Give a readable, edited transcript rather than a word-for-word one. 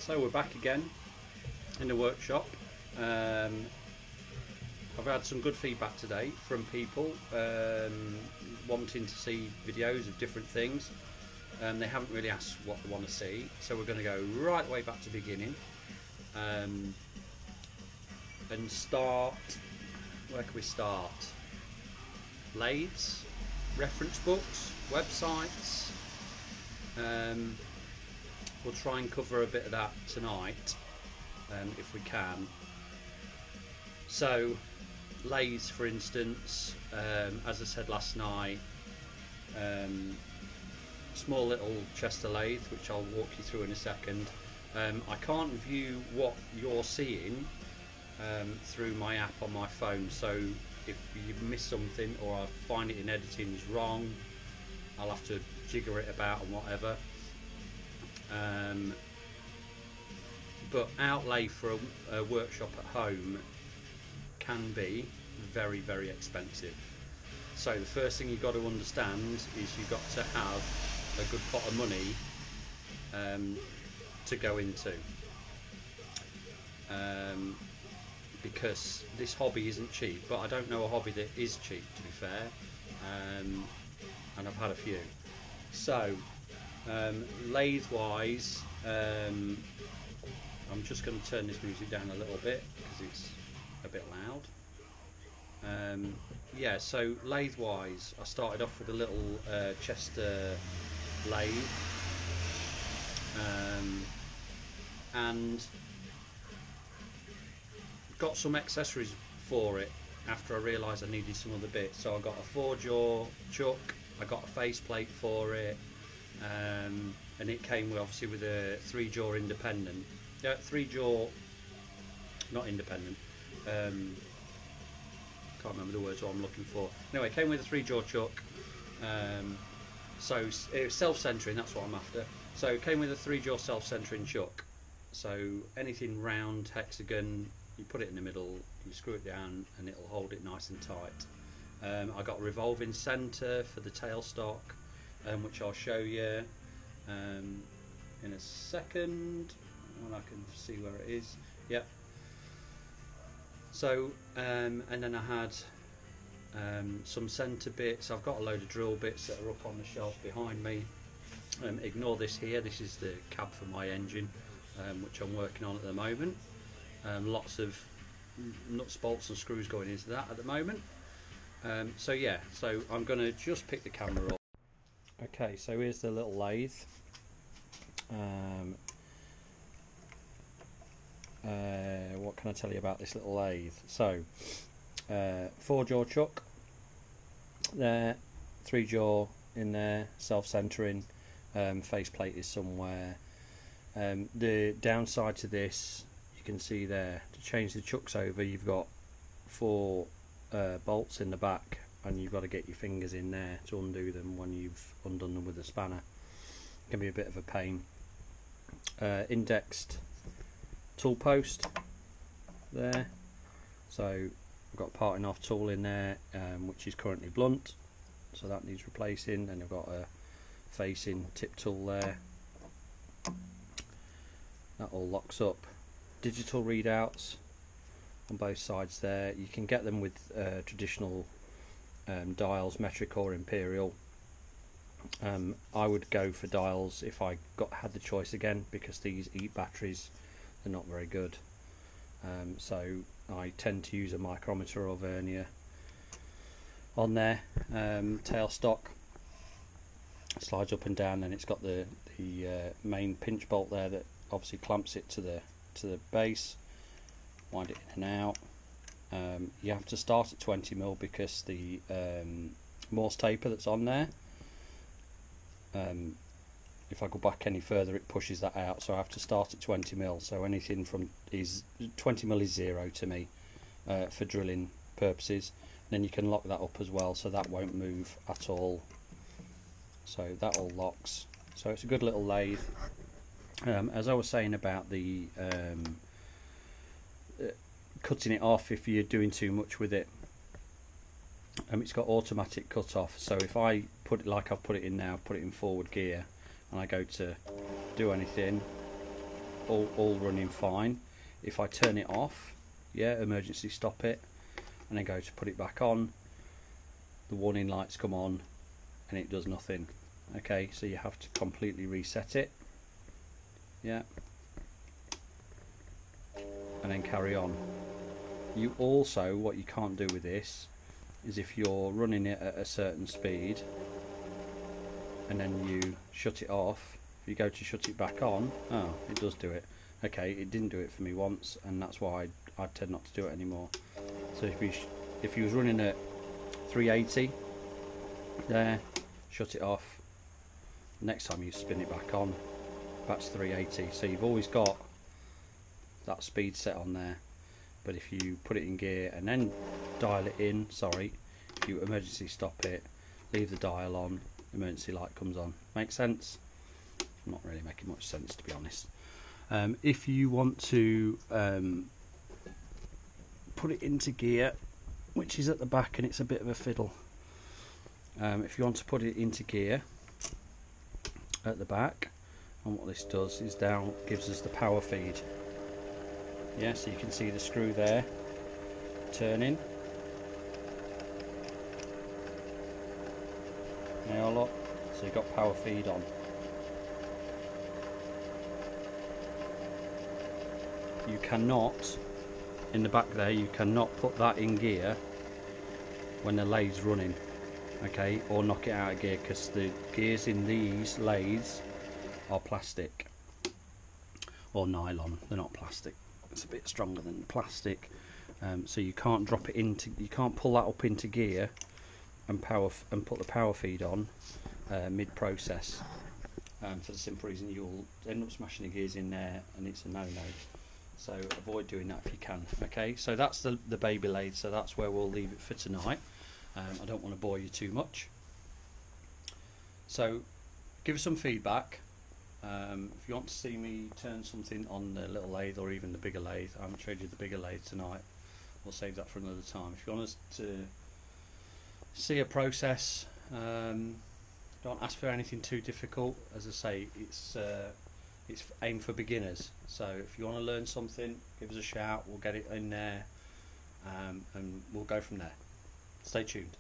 So we're back again in the workshop. I've had some good feedback today from people wanting to see videos of different things. They haven't really asked what they want to see, so we're going to go right the way back to the beginning and start. Where can we start? Lathes, reference books, websites. We'll try and cover a bit of that tonight if we can. So lathes, for instance, as I said last night, small little Chester lathe, which I'll walk you through in a second. I can't view what you're seeing through my app on my phone, so if you miss something or I find it in editing is wrong, I'll have to jigger it about and whatever. But outlay for a workshop at home can be very, very expensive. So the first thing you've got to understand is you've got to have a good pot of money to go into, because this hobby isn't cheap. But I don't know a hobby that is cheap, to be fair, and I've had a few. So lathe wise, I'm just going to turn this music down a little bit because it's a bit loud. Yeah, so lathe wise, I started off with a little Chester lathe, and got some accessories for it after I realised I needed some other bits. So I got a 4-jaw chuck, I got a faceplate for it, and it came with, obviously, with a 3-jaw independent. Yeah, 3-jaw, not independent. Can't remember the words what I'm looking for. Anyway, it came with a 3-jaw chuck. So it was self-centering, that's what I'm after. So it came with a 3-jaw self-centering chuck. So anything round, hexagon, you put it in the middle, you screw it down, and it'll hold it nice and tight. I got a revolving centre for the tailstock, which I'll show you in a second when I can see where it is. Yep. So and then I had some centre bits. I've got a load of drill bits that are up on the shelf behind me. Ignore this here, this is the cab for my engine, which I'm working on at the moment. Lots of nuts, bolts and screws going into that at the moment. So yeah, so I'm going to just pick the camera up. Okay, so here's the little lathe. What can I tell you about this little lathe? So 4-jaw chuck there, 3-jaw in there, self-centering, faceplate is somewhere. The downside to this, you can see there, to change the chucks over, you've got 4 bolts in the back, and you've got to get your fingers in there to undo them when you've undone them with a spanner. It can be a bit of a pain. Indexed tool post there, so I've got a parting off tool in there, which is currently blunt, so that needs replacing. And I've got a facing tip tool there, that all locks up. Digital readouts on both sides there. You can get them with traditional dials, metric or imperial. I would go for dials if I had the choice again, because these eat batteries, they're not very good. So I tend to use a micrometer or vernier on there. Tailstock slides up and down, and it's got the main pinch bolt there that obviously clamps it to the base. Wind it in and out. You have to start at 20mm because the Morse taper that's on there, if I go back any further, it pushes that out, so I have to start at 20mm. So anything from 20mm is 0 to me for drilling purposes. And then you can lock that up as well, so that won't move at all. So that all locks. So it's a good little lathe. As I was saying about the cutting it off if you're doing too much with it, it's got automatic cut off. So if I put it like I've put it in now, put it in forward gear, and I go to do anything, all running fine. If I turn it off, yeah, emergency stop it, and then go to put it back on, the warning lights come on and it does nothing. Okay, so you have to completely reset it, yeah, and then carry on. You also, what you can't do with this is if you're running it at a certain speed and then you shut it off, if you go to shut it back on, oh, it does do it. Okay, it didn't do it for me once, and that's why I tend not to do it anymore. So if you was running at 380 there, shut it off, next time you spin it back on, back to 380. So you've always got that speed set on there. But if you put it in gear and then dial it in, sorry, if you emergency stop it, leave the dial on, emergency light comes on. Make sense? Not really making much sense, to be honest. If you want to put it into gear, which is at the back and it's a bit of a fiddle, if you want to put it into gear at the back, and what this does is gives us the power feed. Yeah, so you can see the screw there turning. Now look, so you've got power feed on. You cannot, in the back there, you cannot put that in gear when the lathe's running, okay, or knock it out of gear, because the gears in these lathes are plastic or nylon. They're not plastic. It's a bit stronger than plastic, so you can't drop it into, you can't pull that up into gear and put the power feed on mid-process, for the simple reason you'll end up smashing the gears in there and it's a no-no. So avoid doing that if you can. Okay, so that's the baby lathe, so that's where we'll leave it for tonight. I don't want to bore you too much, so give us some feedback. If you want to see me turn something on the little lathe or even the bigger lathe, I haven't showed you the bigger lathe tonight, we'll save that for another time. If you want us to see a process, don't ask for anything too difficult. As I say, it's aimed for beginners, so if you want to learn something, give us a shout, we'll get it in there, and we'll go from there. Stay tuned.